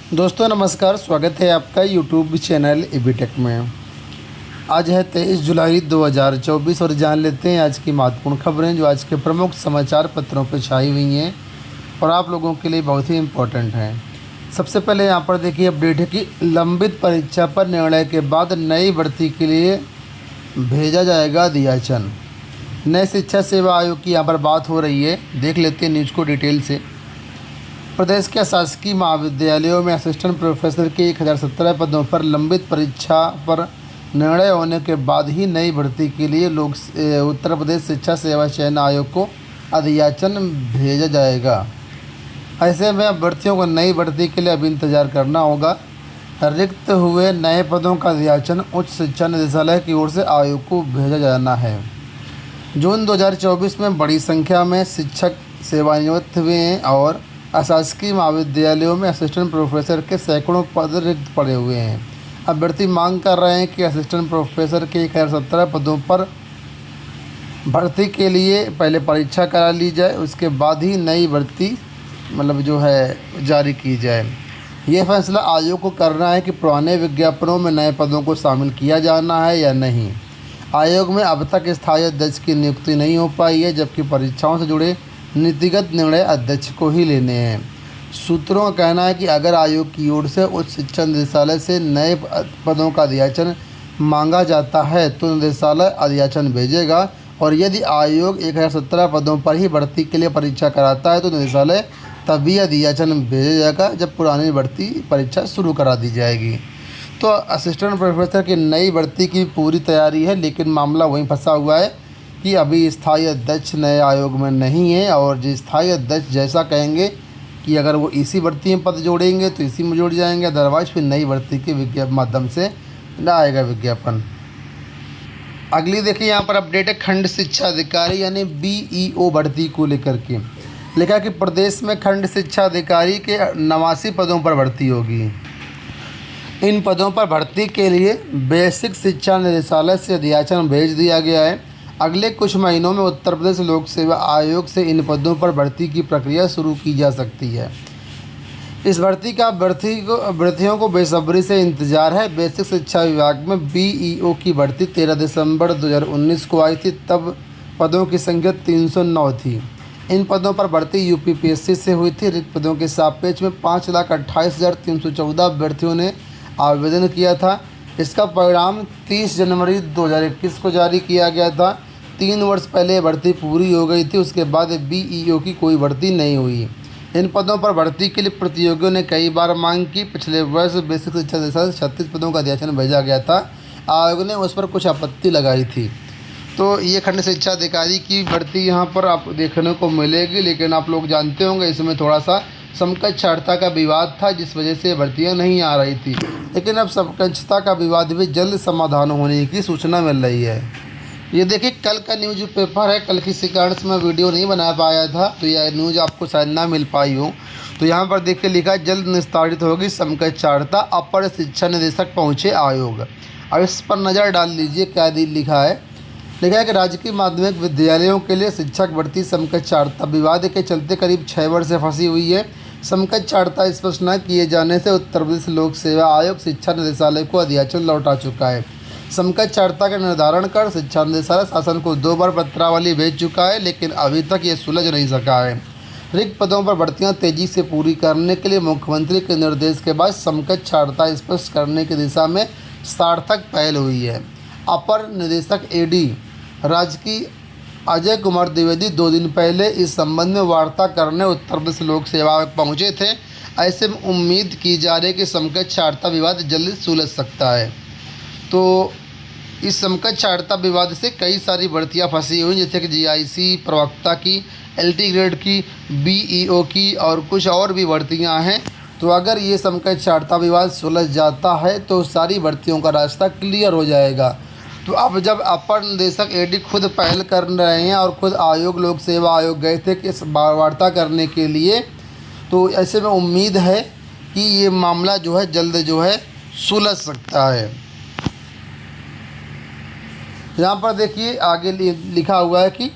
दोस्तों नमस्कार, स्वागत है आपका यूट्यूब चैनल एबीटेक में। आज है 23 जुलाई 2024 और जान लेते हैं आज की महत्वपूर्ण खबरें जो आज के प्रमुख समाचार पत्रों पर छाई हुई हैं और आप लोगों के लिए बहुत ही इम्पोर्टेंट हैं। सबसे पहले यहाँ पर देखिए अपडेट है कि लंबित परीक्षा पर निर्णय के बाद नई भर्ती के लिए भेजा जाएगा अध्याचन। नए शिक्षा सेवा आयोग की यहाँ पर बात हो रही है, देख लेते हैं न्यूज़ को डिटेल से। प्रदेश के शासकीय महाविद्यालयों में असिस्टेंट प्रोफेसर के 1017 पदों पर लंबित परीक्षा पर निर्णय होने के बाद ही नई भर्ती के लिए उत्तर प्रदेश शिक्षा सेवा चयन आयोग को अध्याचन भेजा जाएगा। ऐसे में अभ्यर्थियों को नई भर्ती के लिए अभी इंतजार करना होगा। रिक्त हुए नए पदों का अध्याचन उच्च शिक्षा निदेशालय की ओर से आयोग को भेजा जाना है। जून 2024 में बड़ी संख्या में शिक्षक सेवानिवृत्त हुए हैं और अशासकीय महाविद्यालयों में असिस्टेंट प्रोफेसर के सैकड़ों पद रिक्त पड़े हुए हैं। अभ्यर्थी मांग कर रहे हैं कि असिस्टेंट प्रोफेसर के 1017 पदों पर भर्ती के लिए पहले परीक्षा करा ली जाए, उसके बाद ही नई भर्ती जो है जारी की जाए। ये फैसला आयोग को करना है कि पुराने विज्ञापनों में नए पदों को शामिल किया जाना है या नहीं। आयोग में अब तक स्थायी अध्यक्ष की नियुक्ति नहीं हो पाई है, जबकि परीक्षाओं से जुड़े नीतिगत निर्णय अध्यक्ष को ही लेने हैं। सूत्रों का कहना है कि अगर आयोग की ओर से उच्च शिक्षा निदेशालय से नए पदों का अध्याचन मांगा जाता है तो निदेशालय अध्याचन भेजेगा, और यदि आयोग 1017 पदों पर ही भर्ती के लिए परीक्षा कराता है तो निदेशालय तभी अध्याचन भेजा जाएगा जब पुरानी भर्ती परीक्षा शुरू करा दी जाएगी। तो असिस्टेंट प्रोफेसर की नई भर्ती की पूरी तैयारी है, लेकिन मामला वहीं फंसा हुआ है कि अभी स्थायी अध्यक्ष नए आयोग में नहीं है, और जो स्थायी अध्यक्ष जैसा कहेंगे कि अगर वो इसी भर्ती में पद जोड़ेंगे तो इसी में जोड़ जाएंगे, अदरवाइज फिर नई भर्ती के विज्ञापन माध्यम से न आएगा विज्ञापन। अगली देखिए यहाँ पर अपडेट है खंड शिक्षा अधिकारी यानी BEO भर्ती को लेकर के। लिखा कि प्रदेश में खंड शिक्षा अधिकारी के 89 पदों पर भर्ती होगी। इन पदों पर भर्ती के लिए बेसिक शिक्षा निदेशालय से अध्याचन भेज दिया गया है। अगले कुछ महीनों में उत्तर प्रदेश लोक सेवा आयोग से इन पदों पर भर्ती की प्रक्रिया शुरू की जा सकती है। इस भर्ती का अभ्यर्थियों को बेसब्री से इंतजार है। बेसिक शिक्षा विभाग में BEO की भर्ती 13 दिसंबर 2019 को आई थी, तब पदों की संख्या 309 थी। इन पदों पर भर्ती UPPSC से हुई थी। रिक्त पदों के सापेक्ष में 5,28,314 अभ्यर्थियों ने आवेदन किया था। इसका परिणाम 30 जनवरी 2021 को जारी किया गया था। 3 वर्ष पहले भर्ती पूरी हो गई थी, उसके बाद BEO की कोई भर्ती नहीं हुई। इन पदों पर भर्ती के लिए प्रतियोगियों ने कई बार मांग की। पिछले वर्ष बेसिक शिक्षा निदेशालय 36 पदों का अध्याचन भेजा गया था। आयोग ने उस पर कुछ आपत्ति लगाई थी। तो ये खंड शिक्षा अधिकारी की भर्ती यहाँ पर आप देखने को मिलेगी, लेकिन आप लोग जानते होंगे इसमें थोड़ा सा समकक्षता का विवाद था, जिस वजह से भर्तियाँ नहीं आ रही थी। लेकिन अब समकक्षता का विवाद भी जल्द समाधान होने की सूचना मिल रही है। ये देखिए कल का न्यूज़ पेपर है, कल किसी कारण से मैं वीडियो नहीं बना पाया था, तो यह न्यूज़ आपको शायद ना मिल पाई हो। तो यहाँ पर देखिए लिखा है जल्द निस्तारित होगी समकक्षता, अपर शिक्षा निदेशक पहुँचे आयोग। अब इस पर नज़र डाल लीजिए क्या लिखा है। लिखा है कि राजकीय माध्यमिक विद्यालयों के लिए शिक्षक भर्ती समकक्षता विवाद के चलते करीब 6 वर्ष से फंसी हुई है। समकक्षता स्पष्ट न किए जाने से उत्तर प्रदेश लोक सेवा आयोग शिक्षा निदेशालय को अध्याचन लौटा चुका है। समकक्षता का निर्धारण कर शिक्षा निदेशालय शासन को 2 बार पत्रावली भेज चुका है, लेकिन अभी तक ये सुलझ नहीं सका है। रिक्त पदों पर भर्तियां तेजी से पूरी करने के लिए मुख्यमंत्री के निर्देश के बाद समकक्षता स्पष्ट करने की दिशा में सार्थक पहल हुई है। अपर निदेशक AD राजकीय अजय कुमार द्विवेदी 2 दिन पहले इस संबंध में वार्ता करने उत्तर प्रदेश लोक सेवा आयोग पहुँचे थे। ऐसे में उम्मीद की जा रही है कि समकक्षता विवाद जल्द सुलझ सकता है। तो इस समकक्षता विवाद से कई सारी भर्तियां फंसी हुई, जैसे कि GIC प्रवक्ता की, LT ग्रेड की, BEO की और कुछ और भी भर्तियां हैं। तो अगर ये समकक्षता विवाद सुलझ जाता है तो सारी भर्तियों का रास्ता क्लियर हो जाएगा। तो अब जब अपर निदेशक AD खुद पहल कर रहे हैं और खुद आयोग लोक सेवा आयोग गए थे कि वार्ता करने के लिए, तो ऐसे में उम्मीद है कि ये मामला जल्द सुलझ सकता है। यहाँ पर देखिए आगे लिखा हुआ है कि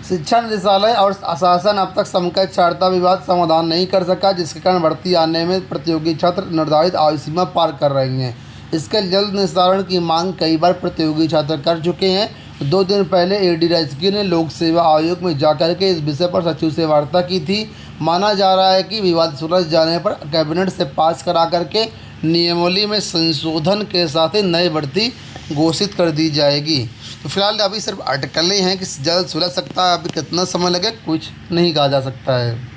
शिक्षा निदेशालय और शासन अब तक समकक्ष छात्रता विवाद समाधान नहीं कर सका, जिसके कारण भर्ती आने में प्रतियोगी छात्र निर्धारित आयु सीमा पार कर रहे हैं। इसके जल्द निस्तारण की मांग कई बार प्रतियोगी छात्र कर चुके हैं। 2 दिन पहले AD राजकीय ने लोक सेवा आयोग में जाकर के इस विषय पर सचिव से वार्ता की थी। माना जा रहा है कि विवाद सुलझ जाने पर कैबिनेट से पास करा करके नियमावली में संशोधन के साथ ही नई भर्ती घोषित कर दी जाएगी। तो फिलहाल अभी सिर्फ अटकलें हैं कि जल्द सुलझ सकता है, अभी कितना समय लगे कुछ नहीं कहा जा सकता है।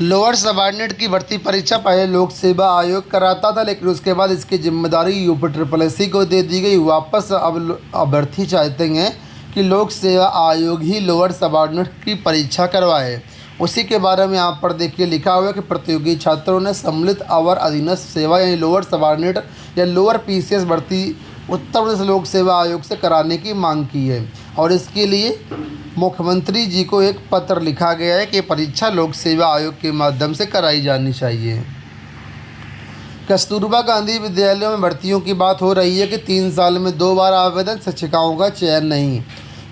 लोअर सबऑर्डिनेट की भर्ती परीक्षा पहले लोक सेवा आयोग कराता था, लेकिन उसके बाद इसकी जिम्मेदारी UPSSC को दे दी गई। वापस अब अभ्यर्थी चाहते हैं कि लोक सेवा आयोग ही लोअर सबऑर्डिनेट की परीक्षा करवाए। उसी के बारे में यहाँ पर देखिए लिखा हुआ है कि प्रतियोगी छात्रों ने सम्मिलित अवर अधीनस्थ सेवा यानी लोअर सबऑर्डिनेट या लोअर PCS भर्ती उत्तर प्रदेश लोक सेवा आयोग से कराने की मांग की है और इसके लिए मुख्यमंत्री जी को एक पत्र लिखा गया है कि परीक्षा लोक सेवा आयोग के माध्यम से कराई जानी चाहिए। कस्तूरबा गांधी विद्यालयों में भर्तियों की बात हो रही है कि 3 साल में 2 बार आवेदन, शिक्षिकाओं का चयन नहीं।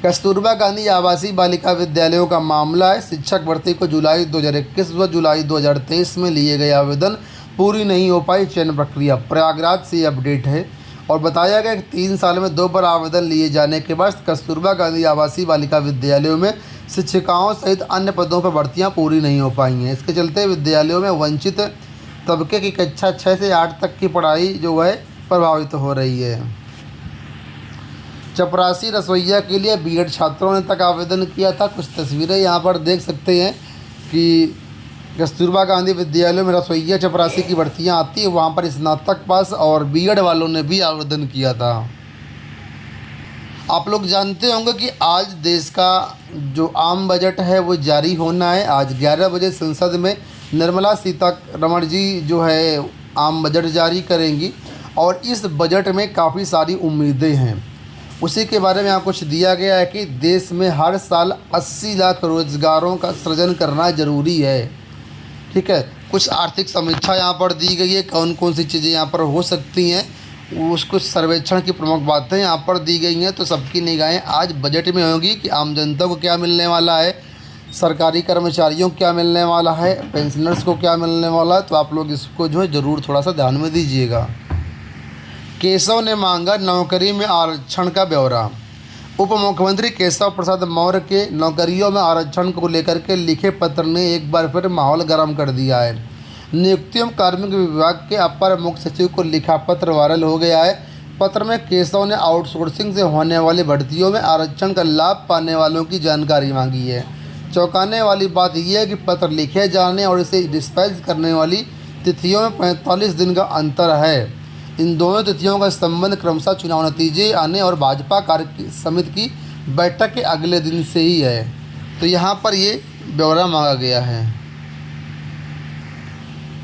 कस्तूरबा गांधी आवासीय बालिका विद्यालयों का मामला है। शिक्षक भर्ती को जुलाई 2021 व जुलाई 2023 में लिए गए आवेदन पूरी नहीं हो पाई चयन प्रक्रिया। प्रयागराज से अपडेट है और बताया गया कि 3 साल में 2 बार आवेदन लिए जाने के बाद कस्तूरबा गांधी आवासीय बालिका विद्यालयों में शिक्षिकाओं सहित अन्य पदों पर भर्तियां पूरी नहीं हो पाई हैं। इसके चलते विद्यालयों में वंचित तबके की कक्षा 6 से 8 तक की पढ़ाई जो है प्रभावित हो रही है। चपरासी रसोइया के लिए B.Ed छात्रों ने तक आवेदन किया था। कुछ तस्वीरें यहाँ पर देख सकते हैं कि कस्तूरबा गांधी विद्यालय में रसोइया चपरासी की भर्तियां आती है, वहाँ पर स्नातक पास और B.Ed वालों ने भी आवेदन किया था। आप लोग जानते होंगे कि आज देश का जो आम बजट है वो जारी होना है। आज 11 बजे संसद में निर्मला सीतारमण जी जो है आम बजट जारी करेंगी और इस बजट में काफ़ी सारी उम्मीदें हैं। उसी के बारे में यहाँ कुछ दिया गया है कि देश में हर साल 80 लाख रोजगारों का सृजन करना ज़रूरी है। ठीक है, कुछ आर्थिक समीक्षा यहाँ पर दी गई है, कौन कौन सी चीज़ें यहाँ पर हो सकती हैं, उस कुछ सर्वेक्षण की प्रमुख बातें यहाँ पर दी गई हैं। तो सबकी निगाहें आज बजट में होगी कि आम जनता को क्या मिलने वाला है, सरकारी कर्मचारियों को क्या मिलने वाला है, पेंशनर्स को क्या मिलने वाला है। तो आप लोग इसको जो है ज़रूर थोड़ा सा ध्यान में दीजिएगा। केशव ने मांगा नौकरी में आरक्षण का ब्यौरा। उप मुख्यमंत्री केशव प्रसाद मौर्य के नौकरियों में आरक्षण को लेकर के लिखे पत्र ने एक बार फिर माहौल गर्म कर दिया है। नियुक्ति एवं कार्मिक विभाग के अपर मुख्य सचिव को लिखा पत्र वायरल हो गया है। पत्र में केशव ने आउटसोर्सिंग से होने वाली भर्तियों में आरक्षण का लाभ पाने वालों की जानकारी मांगी है। चौंकाने वाली बात यह है कि पत्र लिखे जाने और इसे डिस्पैच करने वाली तिथियों में 45 दिन का अंतर है। इन दोनों तिथियों का संबंध क्रमशः चुनाव नतीजे आने और भाजपा कार्य समिति की बैठक के अगले दिन से ही है। तो यहाँ पर ये ब्यौरा मांगा गया है।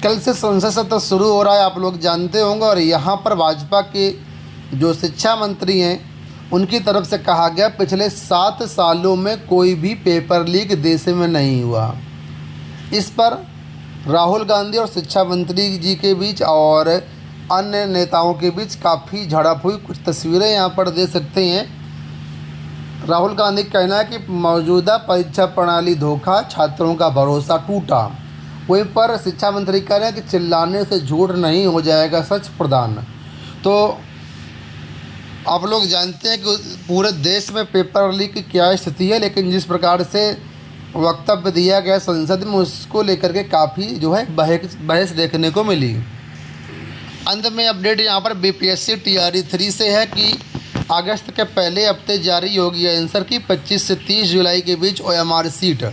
कल से संसद सत्र शुरू हो रहा है, आप लोग जानते होंगे, और यहाँ पर भाजपा के जो शिक्षा मंत्री हैं उनकी तरफ से कहा गया पिछले 7 सालों में कोई भी पेपर लीक देश में नहीं हुआ। इस पर राहुल गांधी और शिक्षा मंत्री जी के बीच और अन्य नेताओं के बीच काफ़ी झड़प हुई। कुछ तस्वीरें यहाँ पर दे सकते हैं। राहुल गांधी का कहना है कि मौजूदा परीक्षा प्रणाली धोखा, छात्रों का भरोसा टूटा। वहीं पर शिक्षा मंत्री कह रहे हैं कि चिल्लाने से झूठ नहीं हो जाएगा सच प्रदान। तो आप लोग जानते हैं कि पूरे देश में पेपर लीक की क्या स्थिति है, लेकिन जिस प्रकार से वक्तव्य दिया गया संसद में उसको लेकर के काफ़ी जो है बहस देखने को मिली। अंत में अपडेट यहाँ पर BPSC TRE 3 से है कि अगस्त के पहले हफ्ते जारी होगी आंसर की 25 से 30 जुलाई के बीच OMR सीट।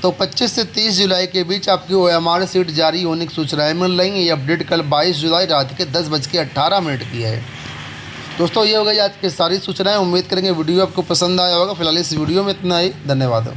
तो 25 से 30 जुलाई के बीच आपकी OMR सीट जारी होने की सूचनाएं मिल रही हैं। ये अपडेट कल 22 जुलाई रात के 10:18 की है। दोस्तों ये हो गई आज की सारी सूचनाएं। उम्मीद करेंगे वीडियो आपको पसंद आया होगा। फिलहाल इस वीडियो में इतना ही। धन्यवाद।